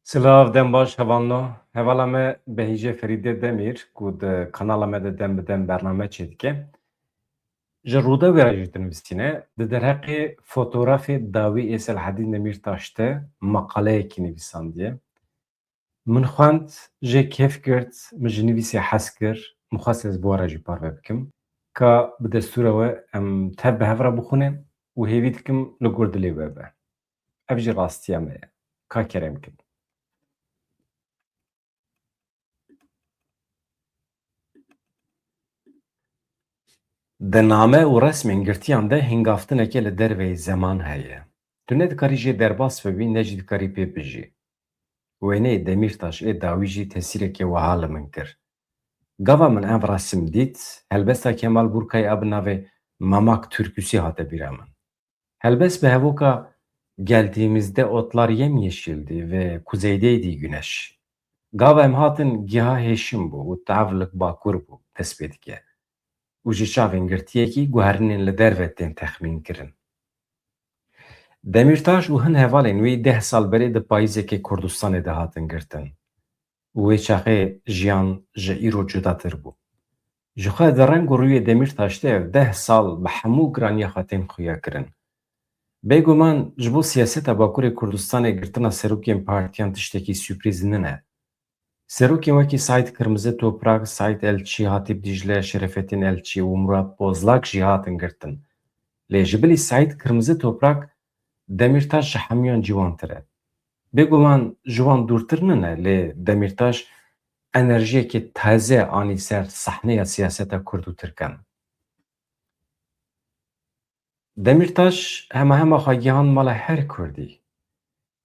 Silav dem baş hevalno. Hevala me Behîje Ferîdê Demîr ku di kanala me de dem bi dem bername çêdike. Ji rûdewê re jî dinivîsîne, di derheqê fotoğrafê dawî ê Selahedîn Demirtaş te maqaleyekî nivîsandiye. Min xwend jê kêf kirt, min ji nivîsê hez kir, min xwest ez bi we re jî parve bikim. Ka bi destûra we em tev bi hev re bixwînin û hêvî dikim li gor dilê we be. Ev jî rastiya me ye. Ka kerem kin. Di name û resmên girtiyan de hingavtineke li derveyê zeman heye. Tu ne dikarî jê derbas bibî ne jî dikarî pê bijî. Wêneyê Demîrtaş ê dawî jî tesîrekê wiha li min kir. Gava min ev resim dît, helbesta Kemal Burkayê a bi navê Mamak Türkûsî hate bîra min. Helbest bi hevoka geldiğimizde otlar yemyeşildi ve kuzeydeydi güneş. Gava em hatin giha hêşim bû û tevlik bakur bû dest pê dike. û ji çavên girtiyekî guherinên li derve tên texmîn kirin. Demîrtaş û hin hevalên wî 10 sal berê di payîzekê Kurdistanê de hatin girtin. û wê çaxê jiyan ji îro cudatir bû. Ji xwe di reng û rûyê Demîrtaş de ev 10 sal bi hemû giraniya xwe tên xuya kirin. Bêguman ji bo siyaseta Bakurê Kurdistanê girtina serokên partiyan tiştekî sürprîz nine. Serokên wekî Saîd Kırmızı Toprak, Saîd Elçî, Hatîp Dicle, Şerefettin Elçî û Murat Bozlak jî hatin girtin. Lê ji bilî Saîd Kırmızı Toprak Demîrtaş ji hemûyan ciwantir e. Bêguman ji wan dûrtir nine lê Demîrtaş enerjiyekê taze anî ser sehneya siyaseta Kurd û Tirkan. Demîrtaş hemahema xwe gihan mala her Kurdî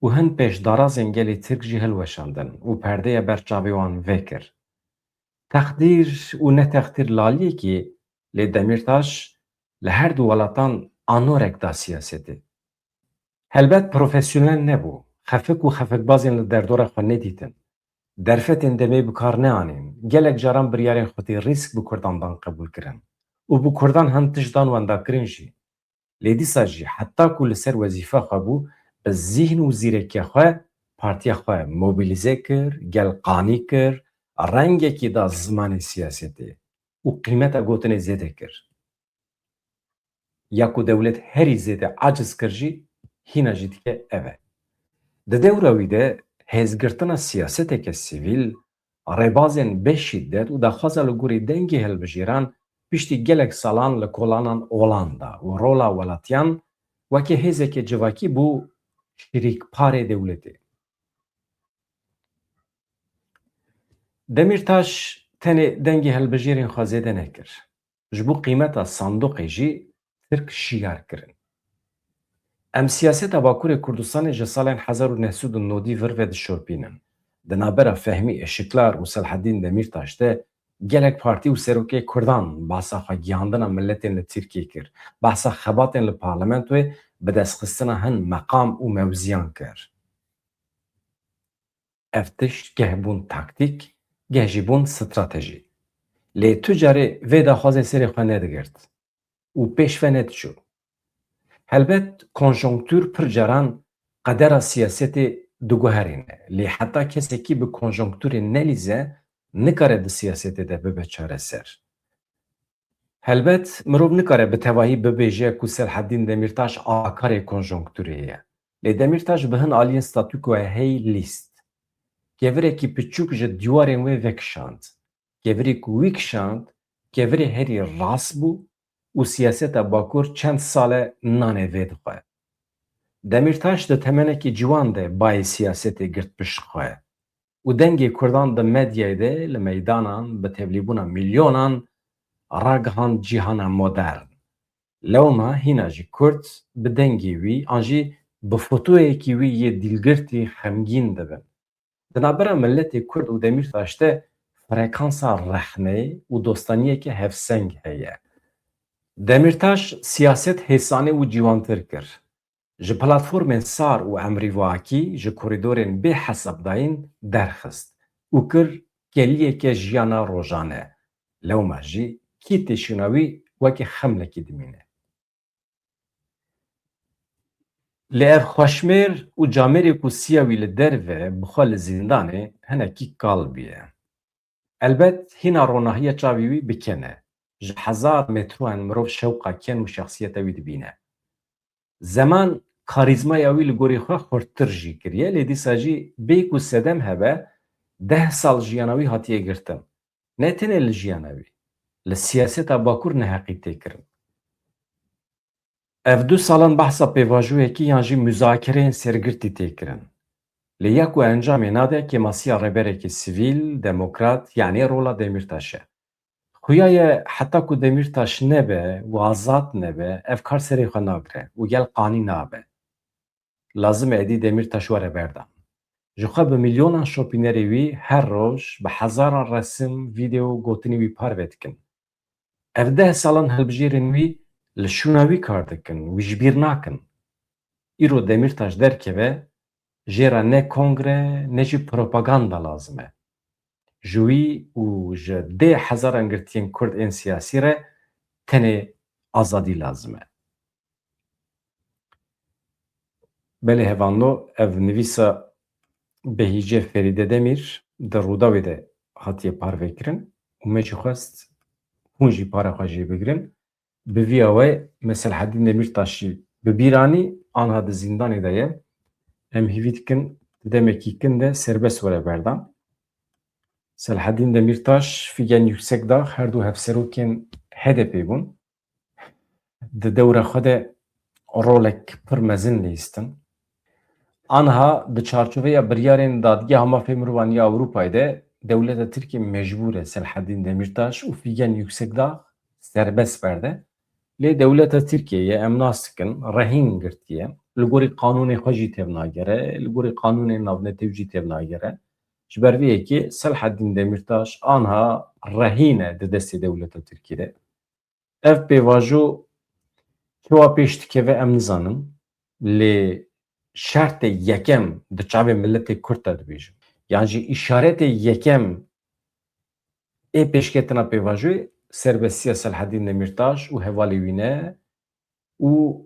û hin pêşdarazên gelê Tirk jî hilweşandin û perdeya ber çavê wan vekir. Texdîr û netexdîr laliyekî lê Demîrtaş li her du welatan anorek da siyasetê. Helbet profesyonel nebû, xefik û xefikbazên li derdora xwe nedîtin. Derfetên demê bi kar neanîn, gelek caran biryarên xwedî rîsk bi Kurdandan qebûl kirin û bi Kurdan hin tiştan wendakirin jî. Lê dîsa jî heta ku li ser wezîfa xwe bû, bi zîhn û zîrekiya xwe partiya xwe mobilîze kir, gel qanî kir, rengekî da zimanê siyasetê û qîmeta gotinê zêde kir. Ya ku dewlet herî zêde aciz kir jî, hîna jî dike ev e. Di dewra wî de hêzgirtina siyaseteke sivîl, rêbazên bêşîddet û daxwaza li gorî dengê hilbijêran piştî gelek salan li kolanan olan da û rola welatiyan wekî hêzeke civakî bû şîrîkparê dewletê. Demîrtaş tenê dengê hilbijêrên xwe zêde nekir. Ji bo qîmeta sandoqê jî Tirk şiyar kirin. Em siyaseta Bakurê Kurdistanê ji salên 1990 vir ve dişopînin. Di navbera Fehmî Eşiklar û Selahedîn Demîrtaş de gelek partî û serokê Kurdan behsa xwe gihandina milletên li Tirkiyê kir. Behsa xebatên li parlamentoyê bi destxistina hin meqam û mewziyan kir. Ev tişt geh bûn taktîk, geh jî bûn stratejî. Lê tu carê vê daxwazê serê xwe nedigirt û pêş ve nediçû. Helbet konjonktûr pir caran qedera siyasetê diguherîne. Lê heta kesekî bi konjonktûrê nelîze nikare di siyasetê de bibe çareser. Helbet mirov nikare bi tevahî bibêje ku Selahedîn Demîrtaş akarê konjonktûrê ye. Lê Demîrtaş bi hin aliyên statûkoya hey lîst. Kevirekî piçûk ji dîwarên wê vekişand. Kevirê ku wî kişand, kevirê herî rast bû û siyaseta Bakur çend sal e nanê vê dixwe. Demîrtaş di temenekî ciwan de bayê siyasetê girt pişt xwe û dengê Kurdan di medyayê de li meydanan bi tevlîbûna milyonan ragihand cîhana modern. Lewma hîna jî Kurd bi dengê wî an jî bi fotoyekî wî yê dîlgirtî xemgîn dibin. Di navbera milletê Kurd û Demîrtaş de frekansa rexnê û dostaniyeke hevseng heye. Demîrtaş siyaset hêsanî û cîwantir kir. Ji platformên sar û emrîvakî ji korîdorên bê hesabdayîn derxist û kir geliyeke jiyana rojane. Lewma jî kîtê şîna wî wekî xemlekî dimîne. Li ev xweşmêr û camerê ku siya wî li derve bixe li zîndanê hinekî kal bûye. Elbet hîna ronahiya çavê wî bikene. Ji hezar metroyan mirov şewqa ken û şexsiyeta wî dibîne. Zeman karîzmaya wî li gorî xwe xurttir jî kiriye, lê dîsa jî bê ku sedem hebe 10 sal jiyana wî hatiye girtin. Ne tenê li jiyana wî, li siyaseta Bakur neheqî têkirin. Ev 2 salan behsa pêvajoyekî yan jî müzakereyên sergirtî têkirin. Lê ya ku encamê nade kêmasiya rêberekî sivîl, demokrat yanî rola Demirtaş e. Xuya ye heta ku Demirtaş nebe û azad nebe ev kar serê xwe nagire û gel qanî nabe. Lazim e êdî Demirtaş were berdan. Ji xwe bi milyonan şopînerê wî her roj bi hezaran resim, vîdeo û gotinê wî parve dikin. Ev 10 salan hilbijêrên wî li şûna wî kar dikin, wî ji bîr nakin. Îro Demirtaş derkeve, jêra ne kongre ne jî propaganda lazim e. Ji wî û ji dê hezaran girtiyên Kurd ên siyasî re tenê azadî lazim e. Belê hevando ev nivîsa Behîce Ferîde Demîr di Rûdawê de hatiye parvekirin û me jî xwest hûn jî para xwe jê bigirin. Bi vîya we me Selhedîn Demirtaş jî bi bîranî aniha di zîndanê de ye. Em hîvî dikin di demekî kin de serbest were berdan. Selhedîn Demirtaş Figen Yüksekdağ her du hevserokên HDP bûn. Di dewra xwe de rolek pir mezin lîstin. Aniha di çarçoveya biryarên Dadgeha Mafê Mirovan ya Ewropayê de dewleta Tirkiye mecbûr e Selhedîn Demirtaş û Figen Yüksekdağ serbest berde. Lê dewleta Tirkiyeyê em nas dikin rehîn girtiye. Li gorî qanûnê xwe jî tev nagere, li gorî qanûnên navnetewî jî tev nagere. Ji ber vê yekê Selhedîn Demirtaş aniha rehîn e di destê dewleta Tirkiyê de. Ev pêvajo çawa pêş dikeve em nizanin. Lê şertê yekem di çavê milletê Kurd de dibêjim. Yan jî îşaretê yekem ê pêşketina pêvajoyê serbestiya Selhedîn Demirtaş û hevalê wî ne û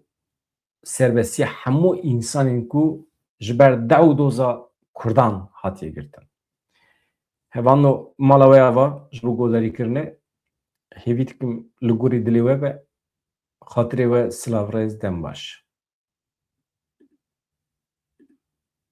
serbestiya hemû însanên ku ji ber dew doza Kurdan hatiye girtin. Hevano mala we ava ji bo guhdarîkirinê hêvî dikim li gorî dilê we be xatirê we silavrez dem baş.